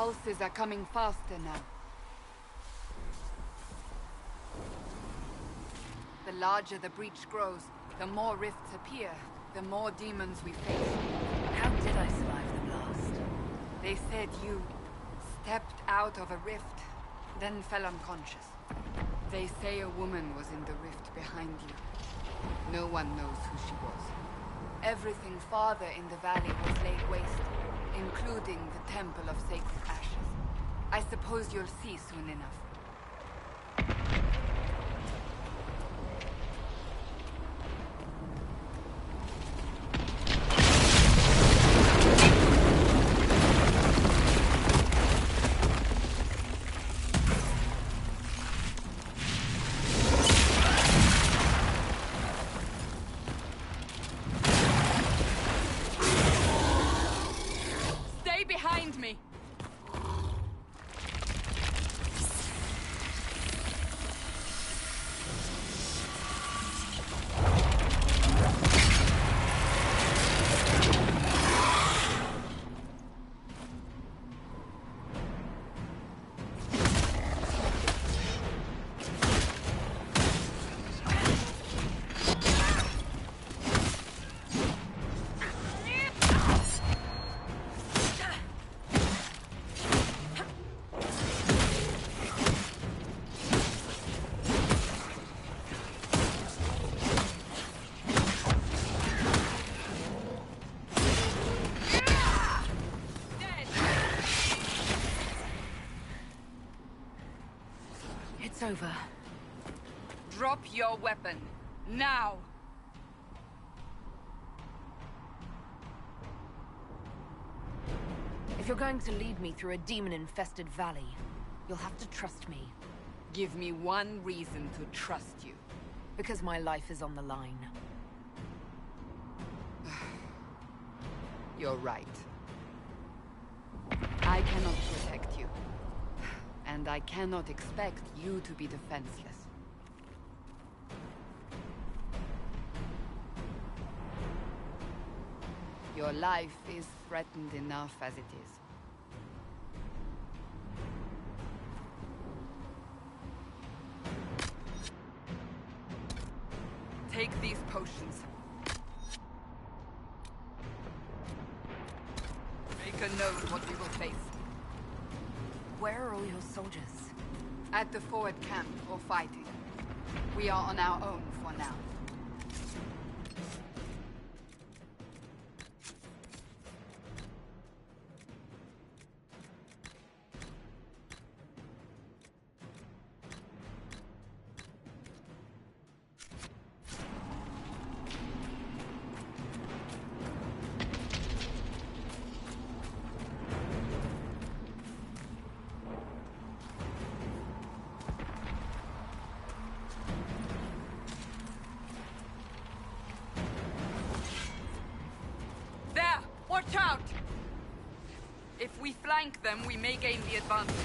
pulses are coming faster now. The larger the breach grows, the more rifts appear, the more demons we face. How did I survive the blast? They said you stepped out of a rift, then fell unconscious. They say a woman was in the rift behind you. No one knows who she was. Everything farther in the valley was laid waste, including the Temple of Sacred Ashes. I suppose you'll see soon enough. Behind me! It's over. Drop your weapon. Now! If you're going to lead me through a demon-infested valley, you'll have to trust me. Give me one reason to trust you. Because my life is on the line. You're right. I cannot protect you. And I cannot expect you to be defenseless. Your life is threatened enough as it is. Take these potions. Make a note what we will face. Where are all your soldiers? At the forward camp, or fighting. We are on our own for now. Watch out! If we flank them, we may gain the advantage.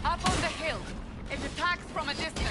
Up on the hill. It attacks from a distance.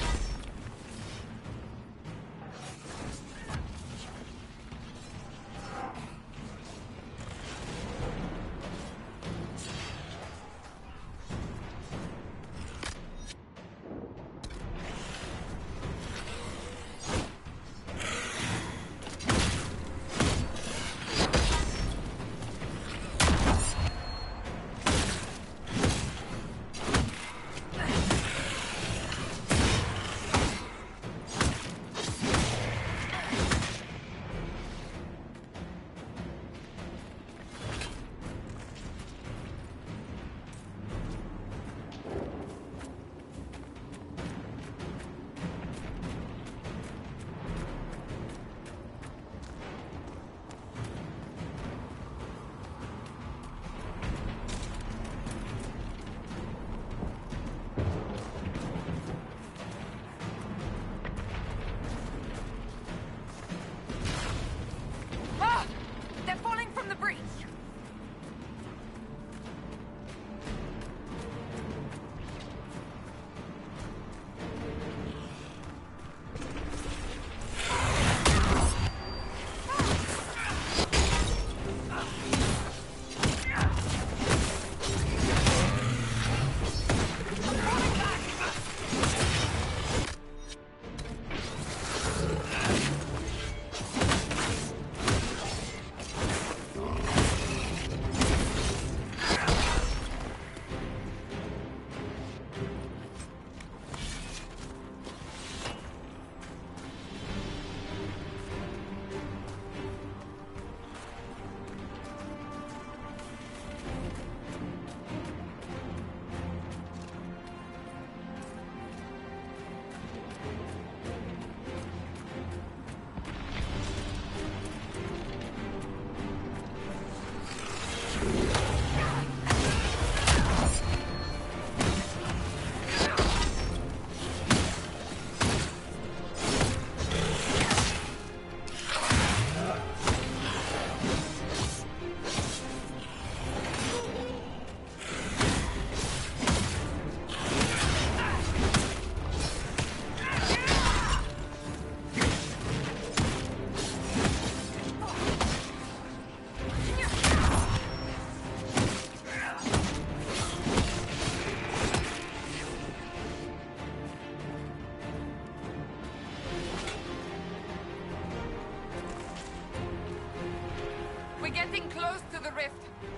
the rift.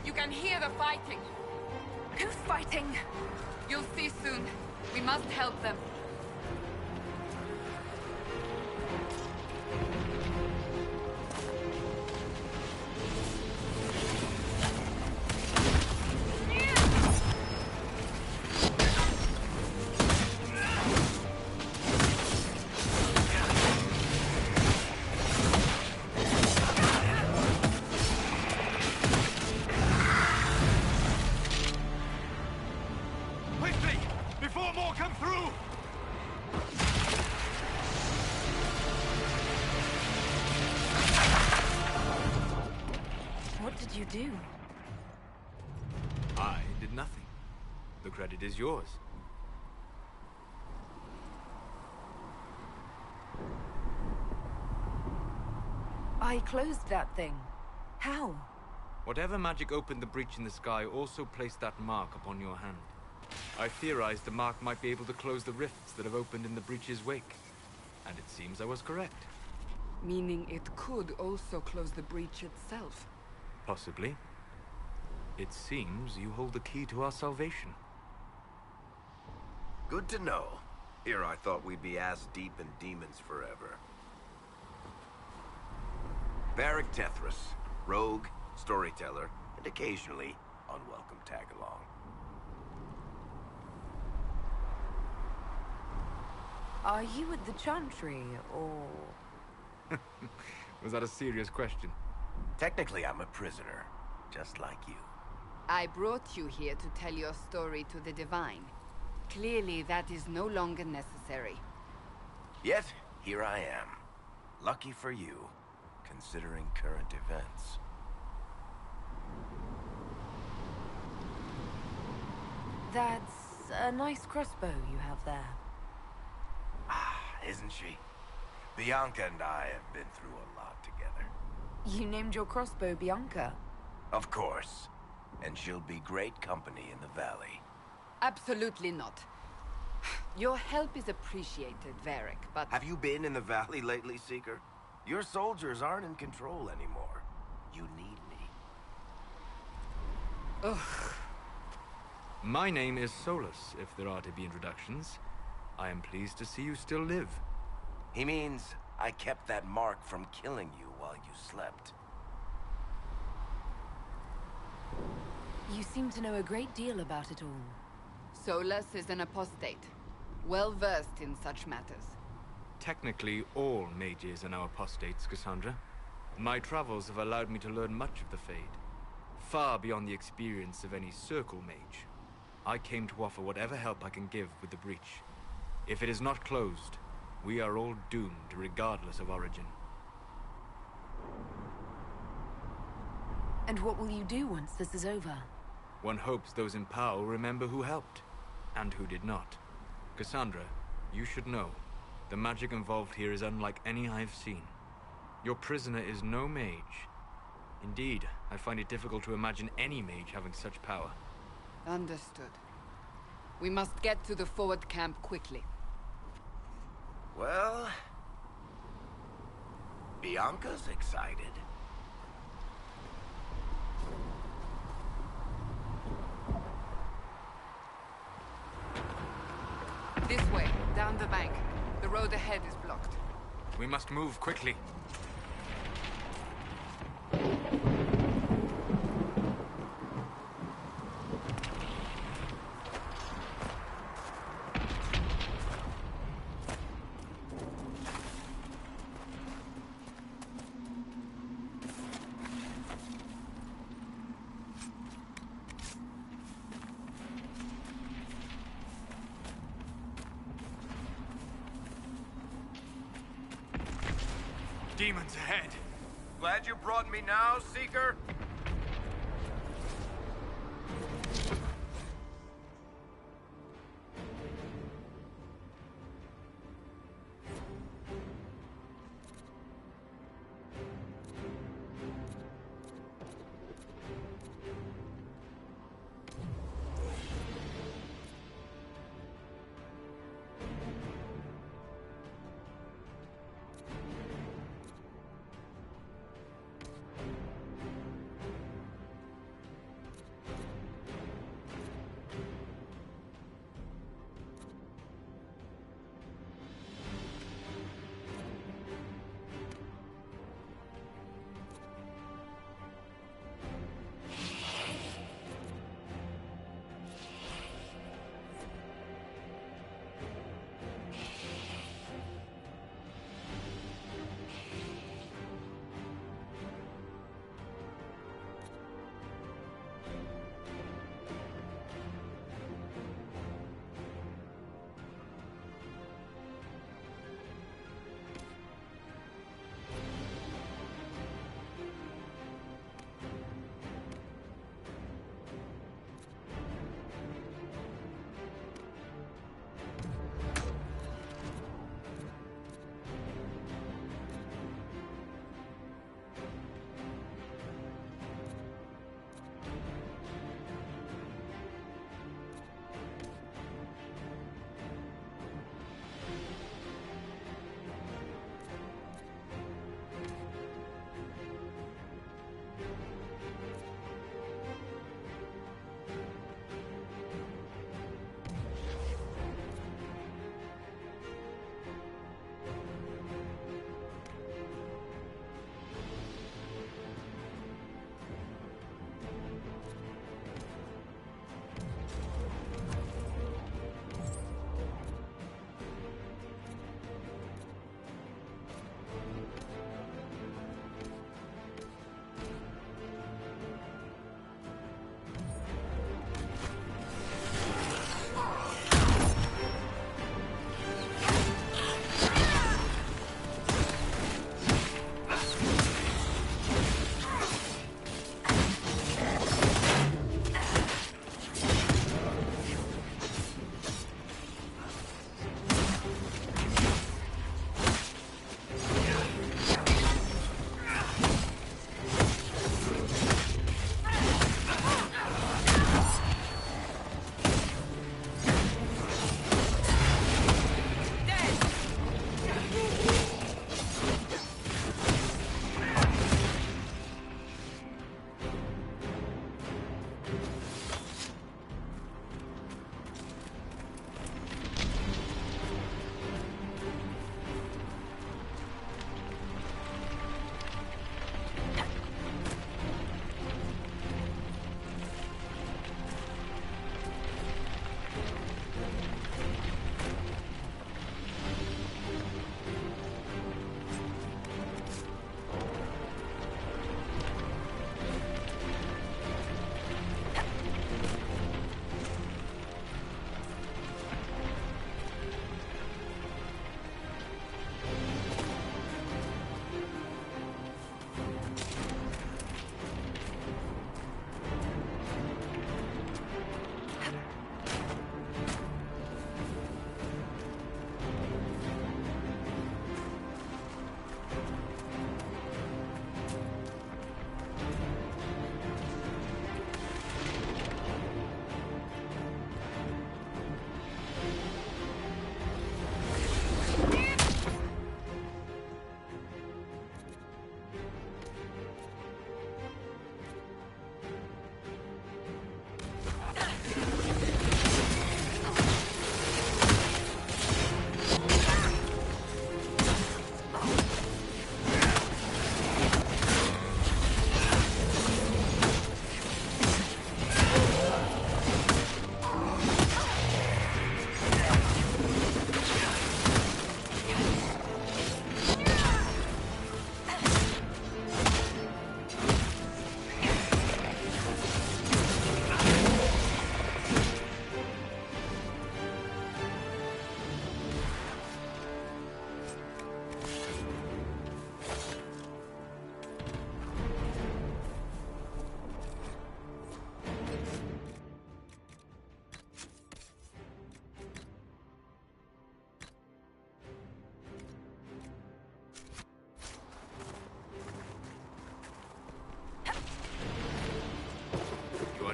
You can hear the fighting. Who's fighting? You'll see soon. We must help them. What did you do? I did nothing. The credit is yours. I closed that thing. How? Whatever magic opened the breach in the sky also placed that mark upon your hand. I theorized the mark might be able to close the rifts that have opened in the breach's wake. And it seems I was correct. Meaning it could also close the breach itself. Possibly. It seems you hold the key to our salvation. Good to know. Here I thought we'd be ass deep in demons forever. Varric Tethras, rogue, storyteller, and occasionally unwelcome tag-along. Are you at the Chantry, or...? Was that a serious question? Technically, I'm a prisoner, just like you. I brought you here to tell your story to the Divine. Clearly, that is no longer necessary. Yet, here I am. Lucky for you, considering current events. That's a nice crossbow you have there. Ah, isn't she? Bianca and I have been through a lot together. You named your crossbow Bianca. Of course. And she'll be great company in the valley. Absolutely not. Your help is appreciated, Varric, but... Have you been in the valley lately, Seeker? Your soldiers aren't in control anymore. You need me. Ugh. My name is Solus, if there are to be introductions. I am pleased to see you still live. He means I kept that mark from killing you while you slept. You seem to know a great deal about it all. Solus is an apostate, well-versed in such matters. Technically, all mages are now apostates, Cassandra. My travels have allowed me to learn much of the Fade, far beyond the experience of any circle mage. I came to offer whatever help I can give with the breach. If it is not closed, we are all doomed, regardless of origin. And what will you do once this is over? One hopes those in power will remember who helped, and who did not. Cassandra, you should know, the magic involved here is unlike any I've seen. Your prisoner is no mage. Indeed, I find it difficult to imagine any mage having such power. Understood. We must get to the forward camp quickly. Well... Bianca's excited. This way, down the bank. The road ahead is blocked. We must move quickly. Demons ahead. Glad you brought me now, Seeker?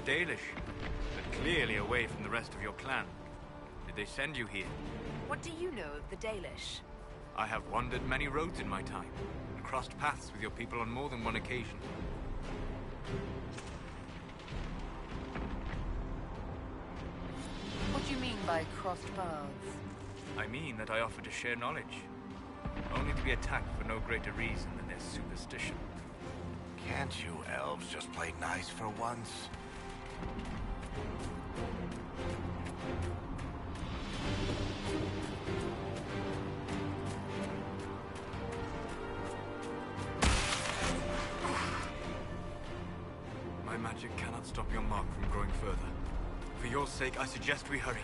Dalish, but clearly away from the rest of your clan. Did they send you here? What do you know of the Dalish? I have wandered many roads in my time, and crossed paths with your people on more than one occasion. What do you mean by crossed paths? I mean that I offer to share knowledge, only to be attacked for no greater reason than their superstition. Can't you elves just play nice for once? My magic cannot stop your mark from growing further. For your sake, I suggest we hurry.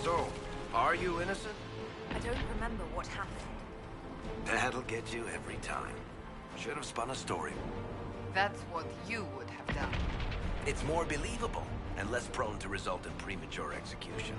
So, are you innocent? I don't remember what happened. That'll get you every time. Should have spun a story. That's what you would have done. It's more believable, and less prone to result in premature execution.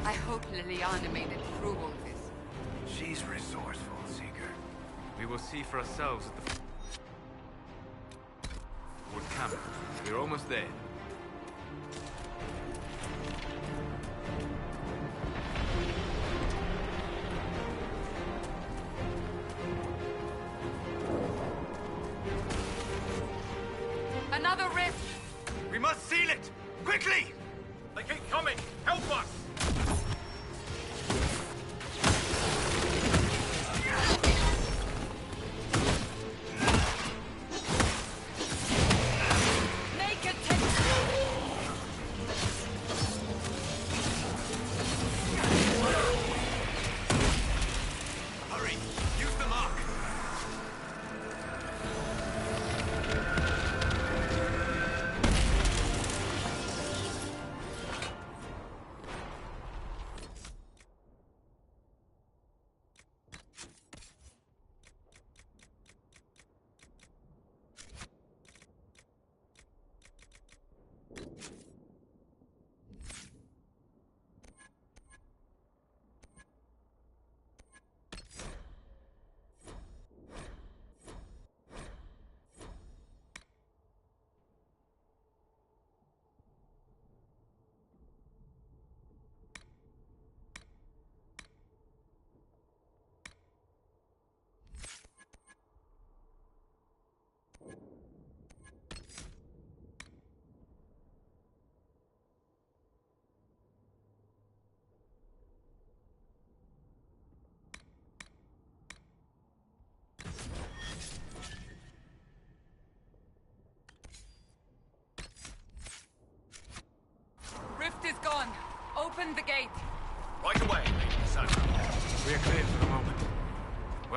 I hope Liliana made it through all this. She's resourceful, Seeker. We will see for ourselves at the wood camp. We're almost there. Another rift! We must seal it! Quickly! They keep coming! Help us! Make attempt! Hurry! Use the mark!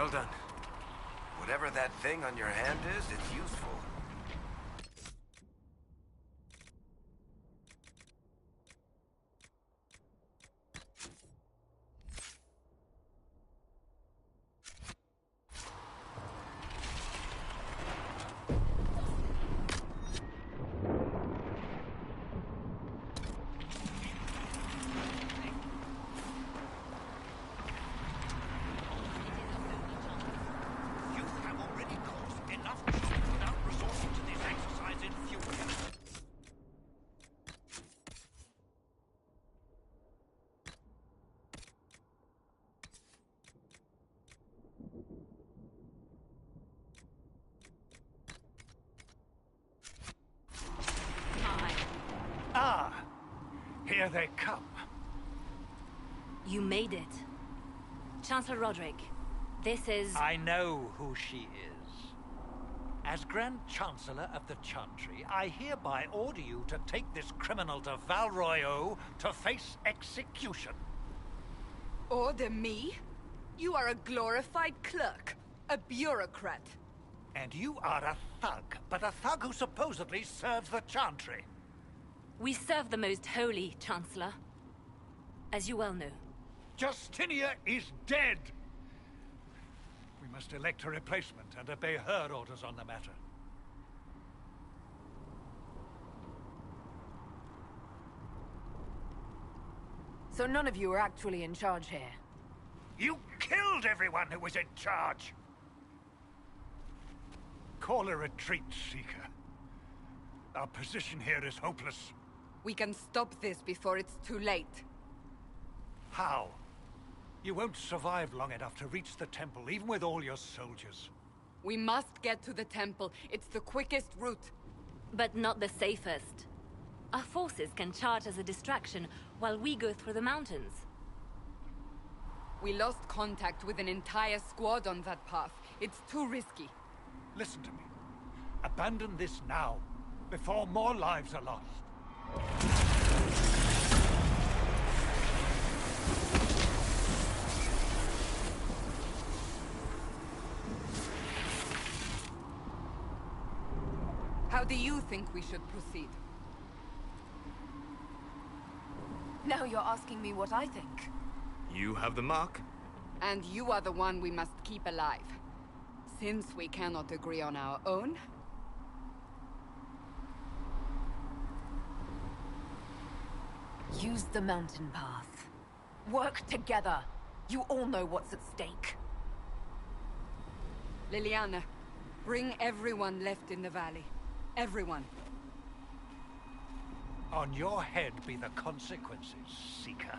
Well done. Whatever that thing on your hand is, it's useful. Here they come. You made it. Chancellor Roderick, this is... I know who she is. As Grand Chancellor of the Chantry, I hereby order you to take this criminal to Val Royeaux to face execution. Order me? You are a glorified clerk, a bureaucrat. And you are a thug, but a thug who supposedly serves the Chantry. We serve the most holy, Chancellor. As you well know. Justinia is dead! We must elect a replacement and obey her orders on the matter. So none of you are actually in charge here? You killed everyone who was in charge! Call a retreat, Seeker. Our position here is hopeless. We can stop this before it's too late. How? You won't survive long enough to reach the temple, even with all your soldiers. We must get to the temple. It's the quickest route. But not the safest. Our forces can charge as a distraction while we go through the mountains. We lost contact with an entire squad on that path. It's too risky. Listen to me. Abandon this now, before more lives are lost. How do you think we should proceed? Now you're asking me what I think. You have the mark. And you are the one we must keep alive. Since we cannot agree on our own... Use the mountain path. Work together. You all know what's at stake. Liliana, bring everyone left in the valley. Everyone. On your head be the consequences, Seeker.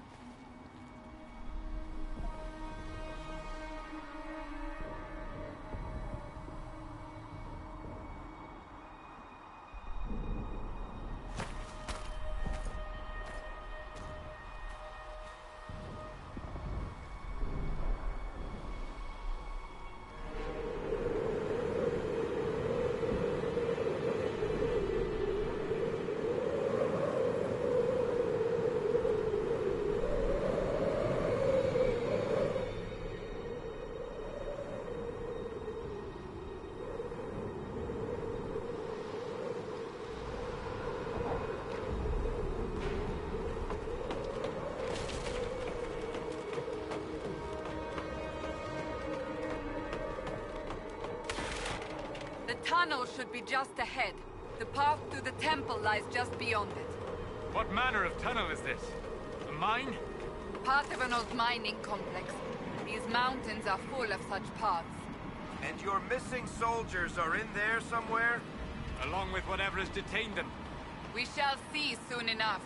The tunnel should be just ahead. The path to the temple lies just beyond it. What manner of tunnel is this? A mine? Part of an old mining complex. These mountains are full of such paths. And your missing soldiers are in there somewhere? Along with whatever has detained them. We shall see soon enough.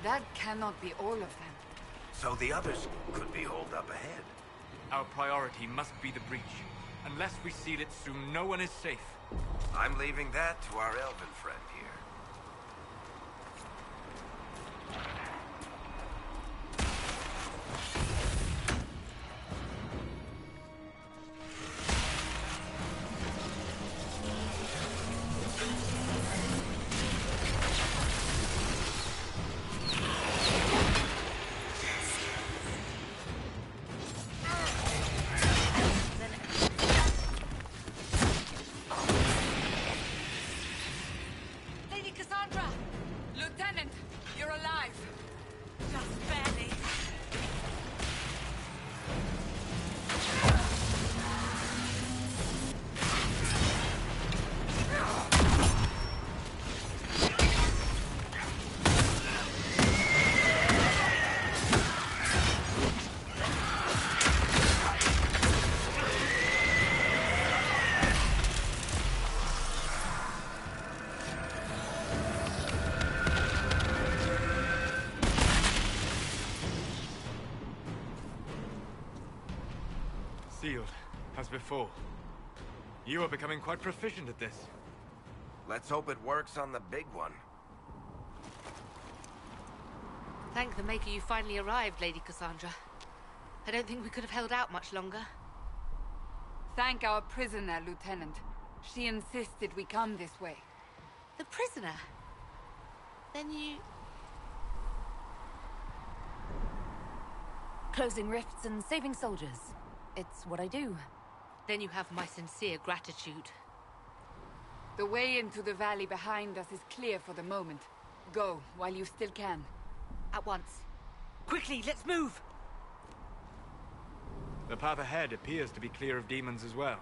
That cannot be all of them. So the others could be holed up ahead. Our priority must be the breach. Unless we seal it soon, no one is safe. I'm leaving that to our elven friend here. Lady Cassandra! Lieutenant, you're alive. Just barely. Sealed, as before. You are becoming quite proficient at this. Let's hope it works on the big one. Thank the Maker you finally arrived, Lady Cassandra. I don't think we could have held out much longer. Thank our prisoner, Lieutenant. She insisted we come this way. The prisoner? Then you... Closing rifts and saving soldiers. It's what I do. Then you have my sincere gratitude. The way into the valley behind us is clear for the moment. Go, while you still can. At once. Quickly, let's move! The path ahead appears to be clear of demons as well.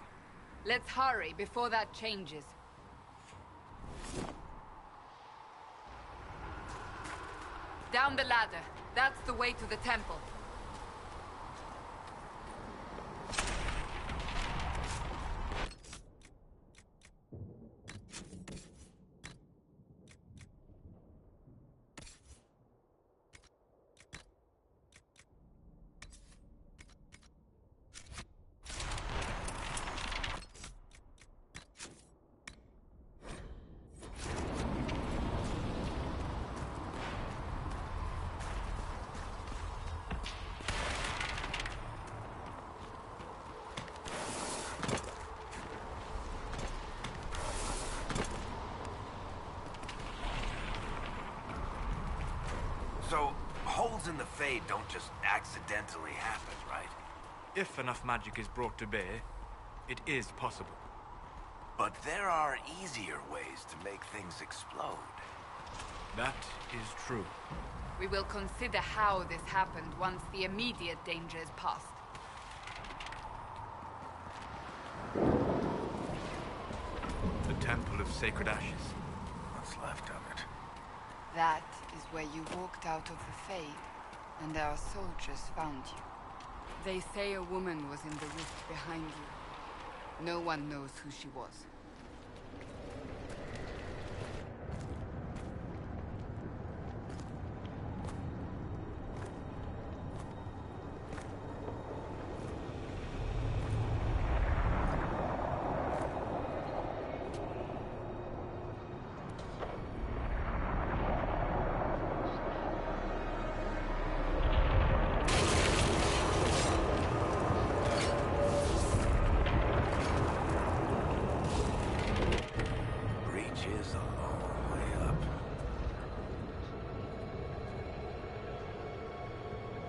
Let's hurry before that changes. Down the ladder. That's the way to the temple. So, holes in the Fade don't just accidentally happen, right? If enough magic is brought to bear, it is possible. But there are easier ways to make things explode. That is true. We will consider how this happened once the immediate danger is past. The Temple of Sacred Ashes. What's left of it? That is where you walked out of the Fade, and our soldiers found you. They say a woman was in the rift behind you. No one knows who she was.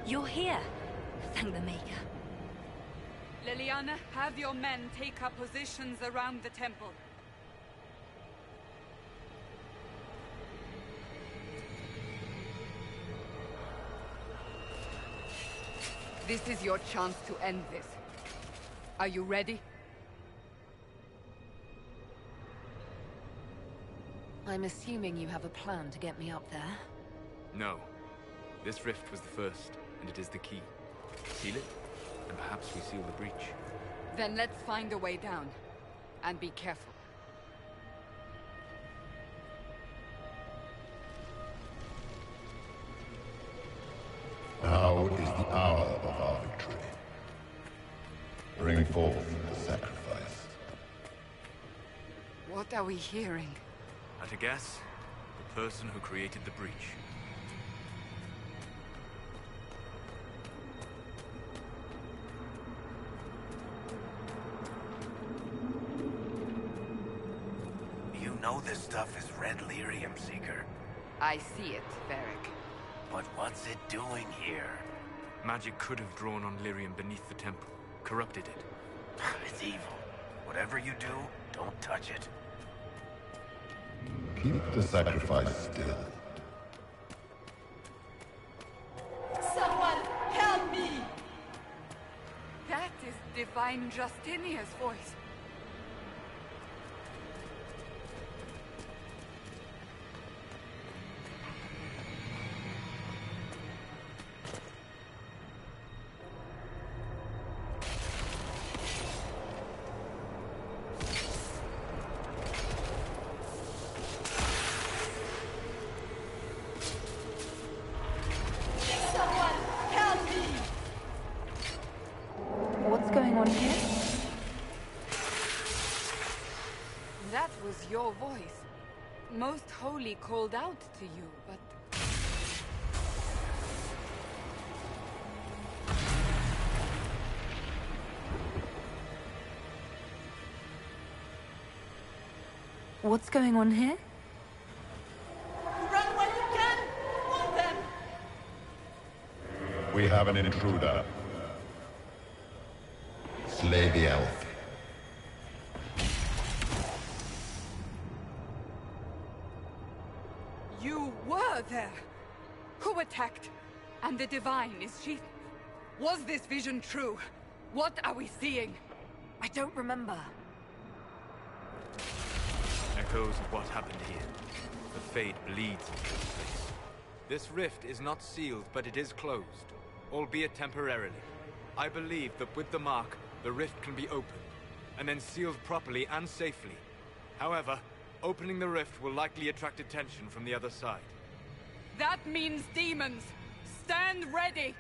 You're here. Thank the Maker. Leliana, have your men take up positions around the temple. This is your chance to end this. Are you ready? I'm assuming you have a plan to get me up there. No. This rift was the first, and it is the key. Seal it, and perhaps we seal the breach. Then let's find a way down. And be careful. forth the sacrifice. What are we hearing? At a guess, the person who created the breach. You know this stuff is red lyrium, Seeker. I see it, Varric. But what's it doing here? Magic could have drawn on lyrium beneath the temple, corrupted it. It's evil. Whatever you do, don't touch it. Keep the sacrifice still. Someone help me! That is Divine Justinia's voice. What's going on here? That was your voice. Most Holy called out to you, but... What's going on here? Run when you can! Want them! We have an intruder. Slay the elf. You were there! Who attacked? And the Divine, is she... Was this vision true? What are we seeing? I don't remember. Echoes of what happened here. The Fade bleeds into this place. This rift is not sealed, but it is closed, albeit temporarily. I believe that with the mark, the rift can be opened, and then sealed properly and safely. However, opening the rift will likely attract attention from the other side. That means demons! Stand ready!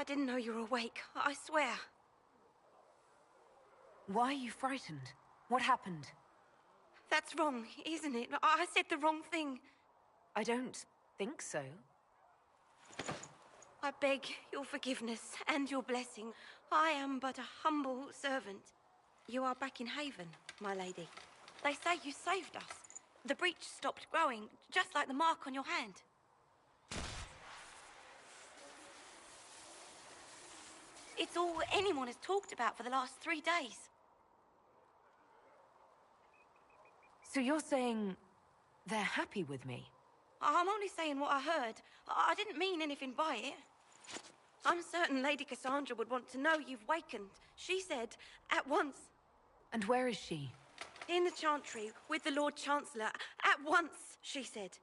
didn't know you were awake. I swear. Why are you frightened? What happened? That's wrong, isn't it? I said the wrong thing. I don't think so. I beg your forgiveness and your blessing. I am but a humble servant. You are back in Haven, my lady. They say you saved us. The breach stopped growing, just like the mark on your hand. It's all anyone has talked about for the last 3 days. So you're saying they're happy with me? I'm only saying what I heard. I didn't mean anything by it. I'm certain Lady Cassandra would want to know you've wakened. She said, at once. And where is she? In the Chantry, with the Lord Chancellor. At once, she said.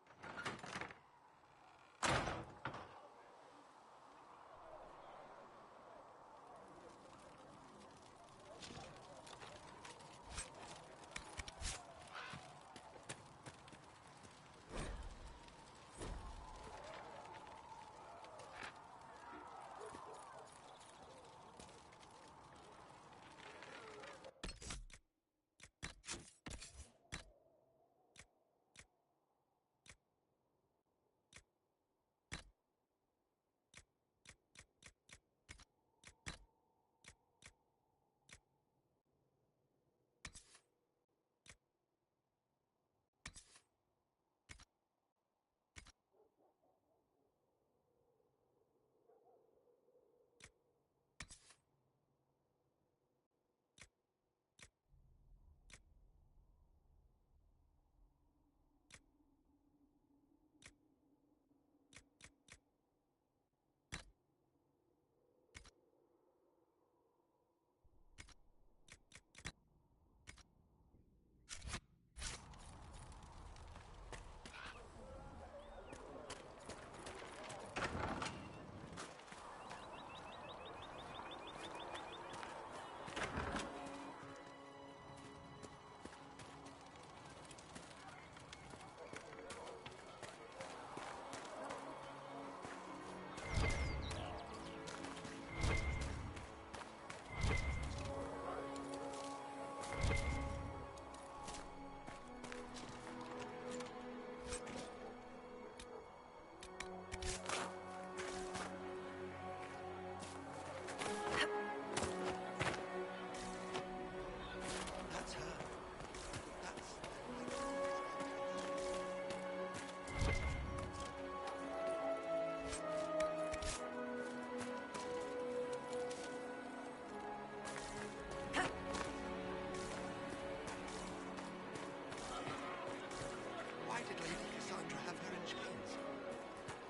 Why did Lady Cassandra have her in chains?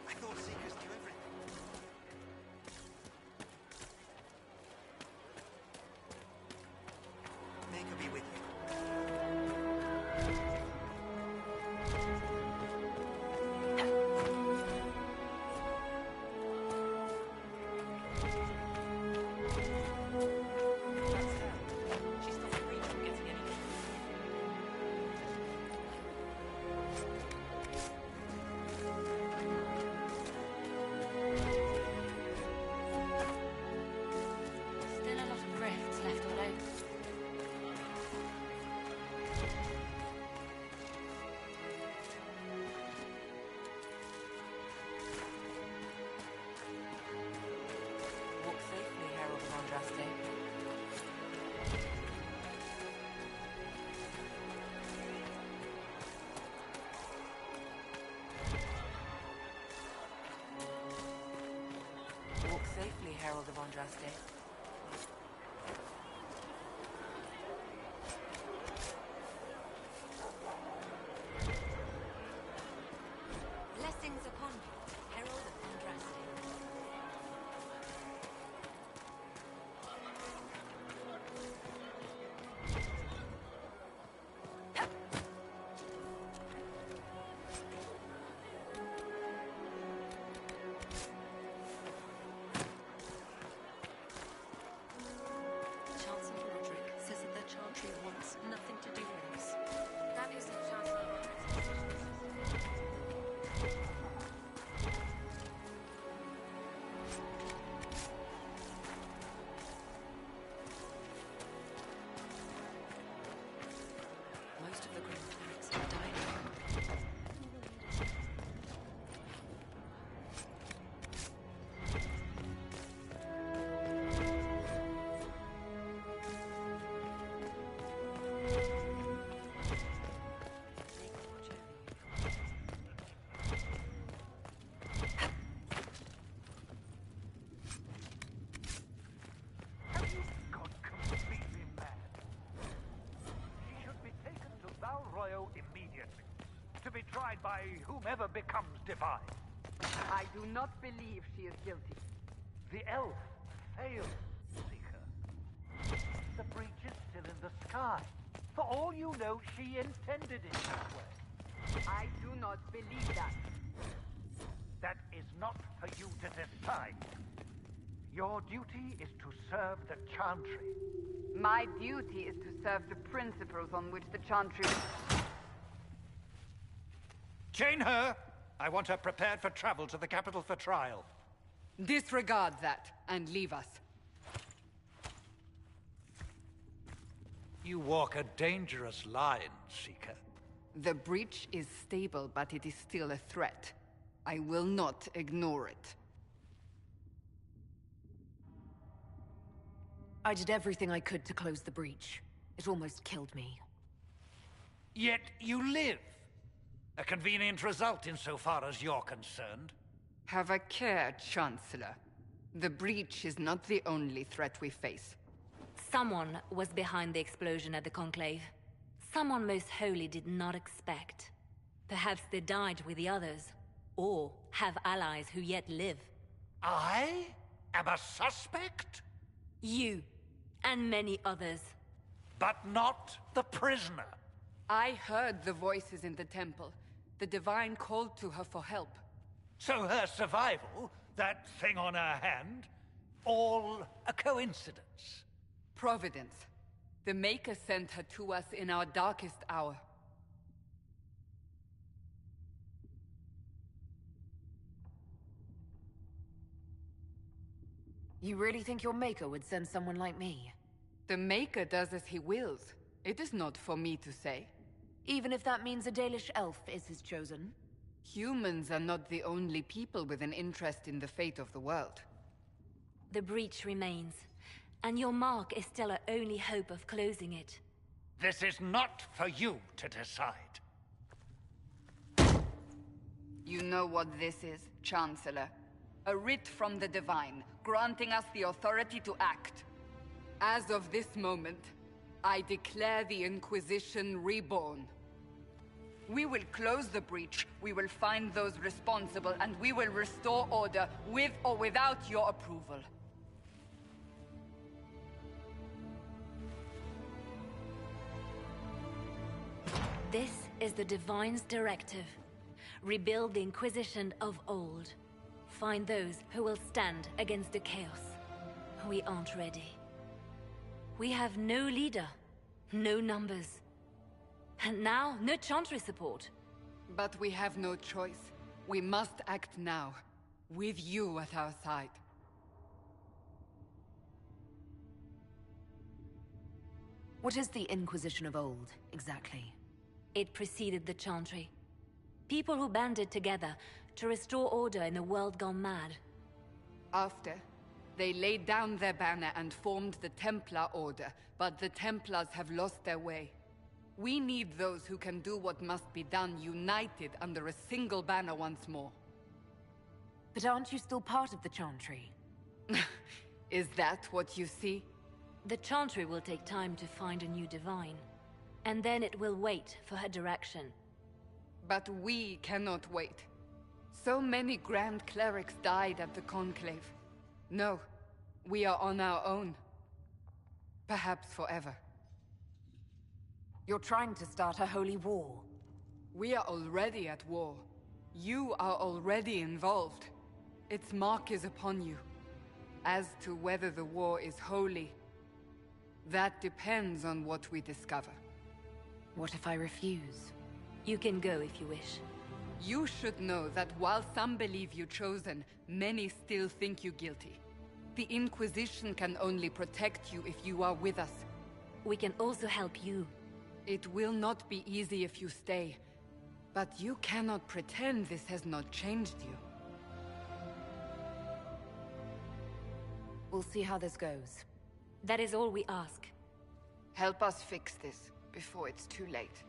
I thought Seekers knew everything. May God be with you. She's not free from getting anything. Still a lot of rifts left all over. Walk safely, Herald of Andraste. Walk safely, Herald of Andraste. Blessings upon you, Herald of Andraste. Chancellor Roderick says that the Chantry wants nothing to do with us. That isn't Chancellor Roderick's decision. the Grand Clerics have died. Have you gone completely mad? She should be taken to Valroyo immediately, to be tried by whomever becomes divine. I do not believe she is guilty. The elf failed, Seeker. The breach is still in the sky. For all you know, she intended it that way. I do not believe that. That is not for you to decide. Your duty is to serve the Chantry. My duty is to serve the principles on which the Chantry... Chain her! I want her prepared for travel to the capital for trial. Disregard that, and leave us. You walk a dangerous line, Seeker. The breach is stable, but it is still a threat. I will not ignore it. I did everything I could to close the breach. It almost killed me. Yet you live. A convenient result insofar as you're concerned. Have a care, Chancellor. The breach is not the only threat we face. Someone was behind the explosion at the Conclave. Someone most holy did not expect. Perhaps they died with the others, or have allies who yet live. I am a suspect? You, and many others. But not the prisoner. I heard the voices in the temple. The Divine called to her for help. So her survival, that thing on her hand, all a coincidence. Providence. The Maker sent her to us in our darkest hour. You really think your Maker would send someone like me? The Maker does as he wills. It is not for me to say. Even if that means a Dalish elf is his chosen? Humans are not the only people with an interest in the fate of the world. The breach remains, and your mark is still our only hope of closing it. This is not for you to decide. You know what this is, Chancellor. A writ from the Divine, granting us the authority to act. As of this moment, I declare the Inquisition reborn. We will close the breach, we will find those responsible, and we will restore order, with or without your approval. This is the Divine's directive. Rebuild the Inquisition of old. Find those who will stand against the chaos. We aren't ready. We have no leader, no numbers. And now, no Chantry support. But we have no choice. We must act now, with you at our side. What is the Inquisition of old, exactly? It preceded the Chantry. People who banded together to restore order in a world gone mad. After, they laid down their banner and formed the Templar Order, but the Templars have lost their way. We need those who can do what must be done, united under a single banner once more. But aren't you still part of the Chantry? Is that what you see? The Chantry will take time to find a new Divine. And then it will wait for her direction. But we cannot wait. So many Grand Clerics died at the Conclave. No, we are on our own. Perhaps forever. You're trying to start a holy war. We are already at war. You are already involved. Its mark is upon you. As to whether the war is holy, that depends on what we discover. What if I refuse? You can go if you wish. You should know that while some believe you chosen, many still think you guilty. The Inquisition can only protect you if you are with us. We can also help you. It will not be easy if you stay. But you cannot pretend this has not changed you. We'll see how this goes. That is all we ask. Help us fix this before it's too late.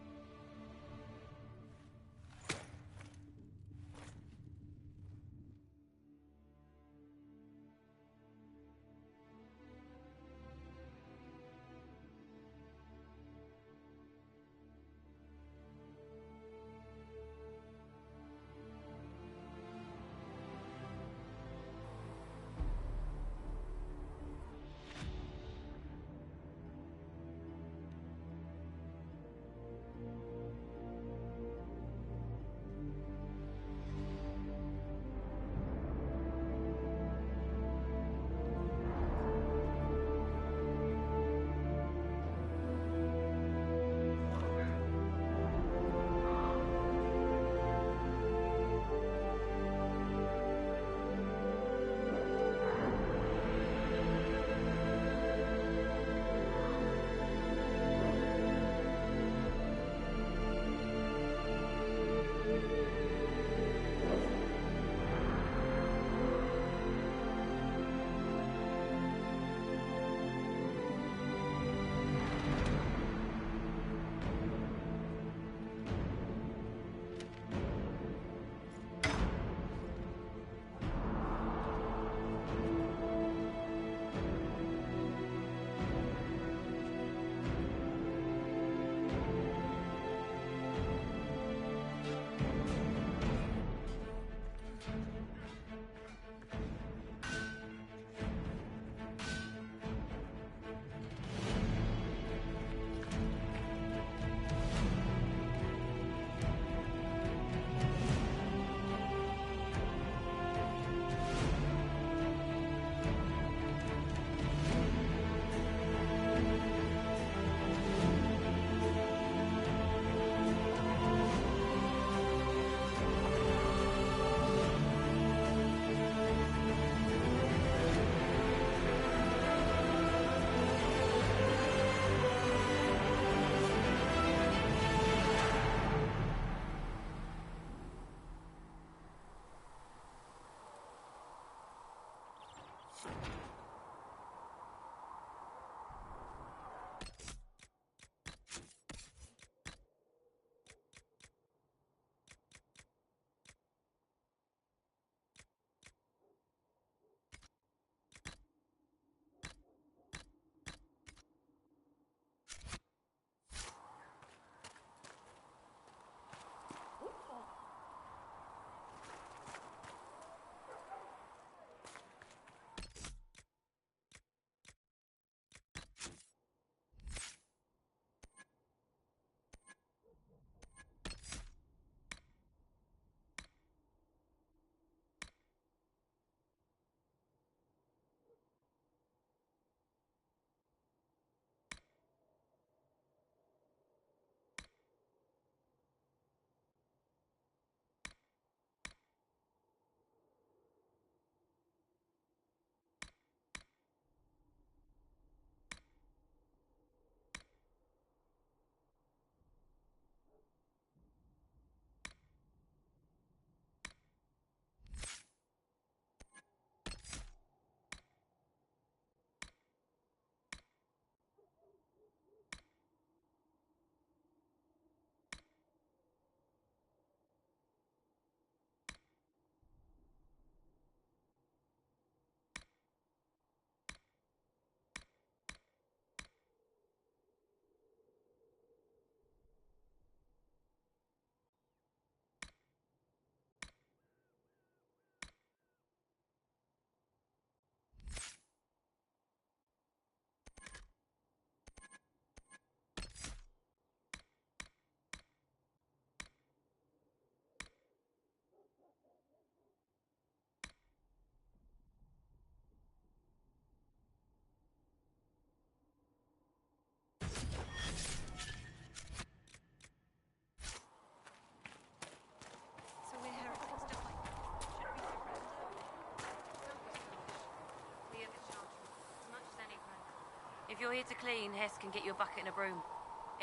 If you're here to clean, Hess can get you a bucket and a broom.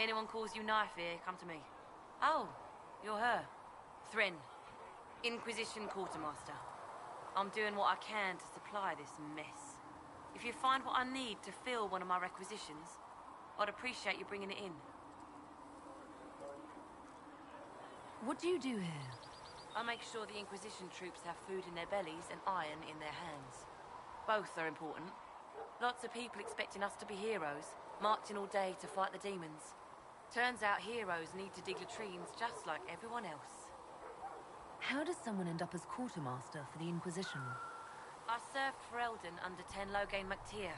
Anyone calls you knife here, come to me. Oh, you're her. Thren, Inquisition Quartermaster. I'm doing what I can to supply this mess. If you find what I need to fill one of my requisitions, I'd appreciate you bringing it in. What do you do here? I make sure the Inquisition troops have food in their bellies and iron in their hands. Both are important. Lots of people expecting us to be heroes, marching all day to fight the demons. Turns out heroes need to dig latrines just like everyone else. How does someone end up as quartermaster for the Inquisition? I served for Eldon under Ten Loghain MacTier.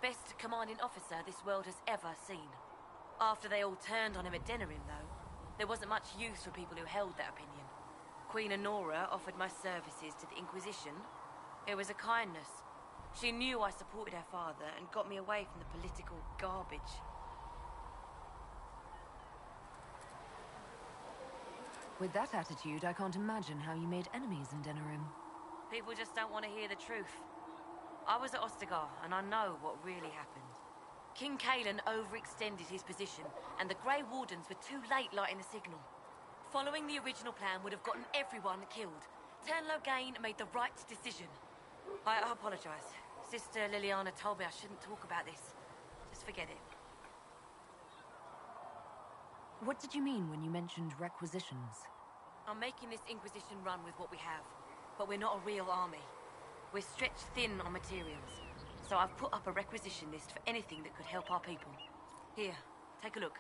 Best commanding officer this world has ever seen. After they all turned on him at Denerim, though, there wasn't much use for people who held that opinion. Queen Honora offered my services to the Inquisition. It was a kindness. She knew I supported her father and got me away from the political garbage. With that attitude, I can't imagine how you made enemies in Denerim. People just don't want to hear the truth. I was at Ostagar, and I know what really happened. King Cailan overextended his position, and the Grey Wardens were too late lighting the signal. Following the original plan would have gotten everyone killed. Ten Loghain made the right decision. I apologize. Sister Liliana told me I shouldn't talk about this. Just forget it. What did you mean when you mentioned requisitions? I'm making this Inquisition run with what we have, but we're not a real army. We're stretched thin on materials, so I've put up a requisition list for anything that could help our people. Here, take a look.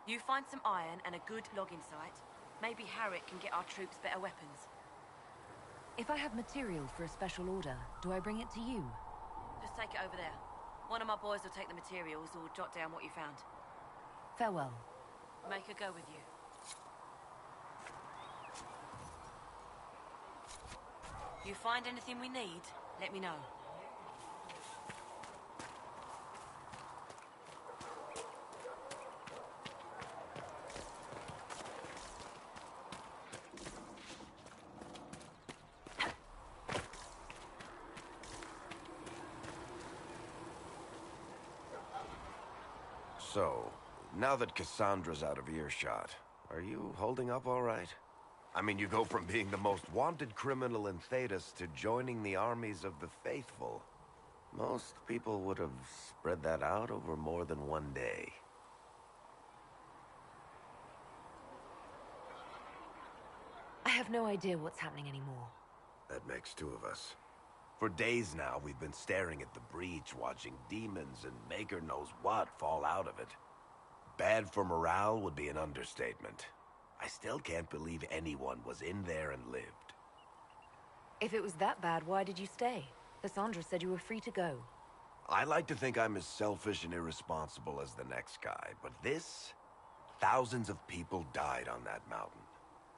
You find some iron and a good logging site, maybe Harriet can get our troops better weapons. If I have material for a special order, do I bring it to you? Just take it over there. One of my boys will take the materials or jot down what you found. Farewell. Make her go with you. You find anything we need, let me know. So, now that Cassandra's out of earshot, are you holding up all right? I mean, you go from being the most wanted criminal in Thedas to joining the armies of the faithful. Most people would have spread that out over more than one day. I have no idea what's happening anymore. That makes two of us. For days now, we've been staring at the breach, watching demons and Maker knows what fall out of it. Bad for morale would be an understatement. I still can't believe anyone was in there and lived. If it was that bad, why did you stay? Cassandra said you were free to go. I like to think I'm as selfish and irresponsible as the next guy, but this... Thousands of people died on that mountain.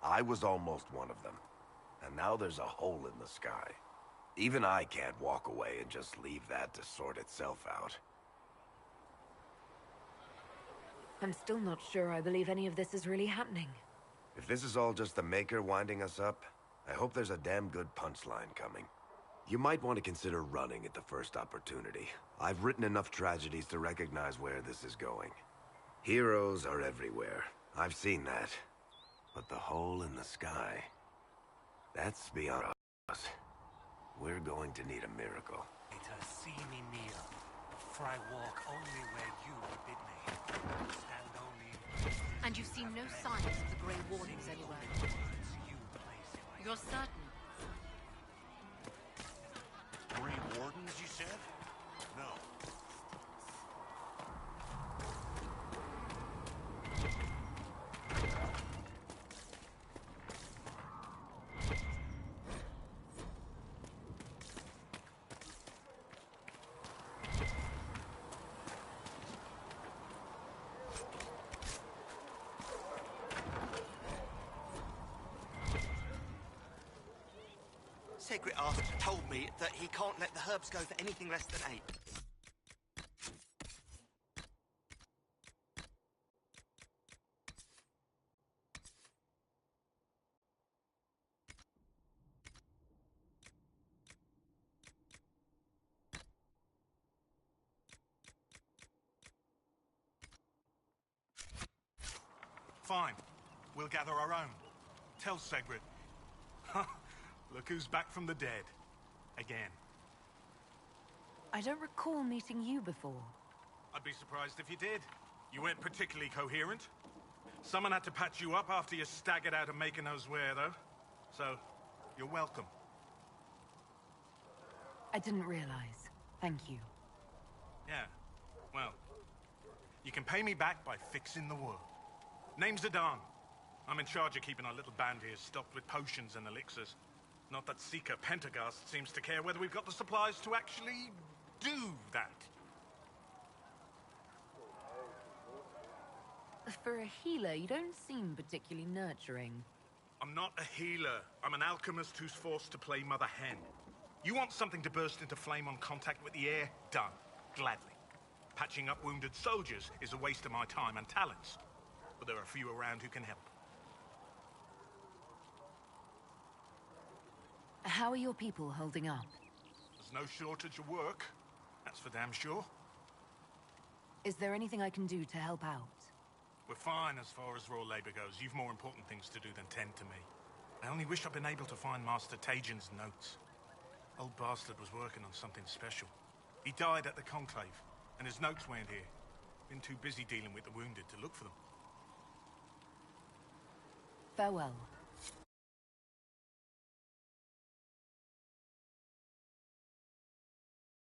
I was almost one of them. And now there's a hole in the sky. Even I can't walk away and just leave that to sort itself out. I'm still not sure I believe any of this is really happening. If this is all just the Maker winding us up, I hope there's a damn good punchline coming. You might want to consider running at the first opportunity. I've written enough tragedies to recognize where this is going. Heroes are everywhere. I've seen that. But the hole in the sky... that's beyond us. We're going to need a miracle. See me near, for I walk only where you bid me. Stand only... And you've seen no signs of the Grey Wardens anywhere? You're certain? Grey Wardens, you said? No. Segret Ask told me that he can't let the herbs go for anything less than 8. Fine. We'll gather our own. Tell Segrid. Look who's back from the dead. Again. I don't recall meeting you before. I'd be surprised if you did. You weren't particularly coherent. Someone had to patch you up after you staggered out of Maker Knows Where, though. So, you're welcome. I didn't realize. Thank you. Yeah. Well, you can pay me back by fixing the world. Name's Zidane. I'm in charge of keeping our little band here stocked with potions and elixirs. Not that Seeker Pentagast seems to care whether we've got the supplies to actually do that. For a healer, you don't seem particularly nurturing. I'm not a healer. I'm an alchemist who's forced to play Mother Hen. You want something to burst into flame on contact with the air? Done. Gladly. Patching up wounded soldiers is a waste of my time and talents. But there are a few around who can help. How are your people holding up? There's no shortage of work. That's for damn sure. Is there anything I can do to help out? We're fine as far as raw labor goes. You've more important things to do than tend to me. I only wish I'd been able to find Master Tajin's notes. Old bastard was working on something special. He died at the Conclave, and his notes weren't here. Been too busy dealing with the wounded to look for them. Farewell.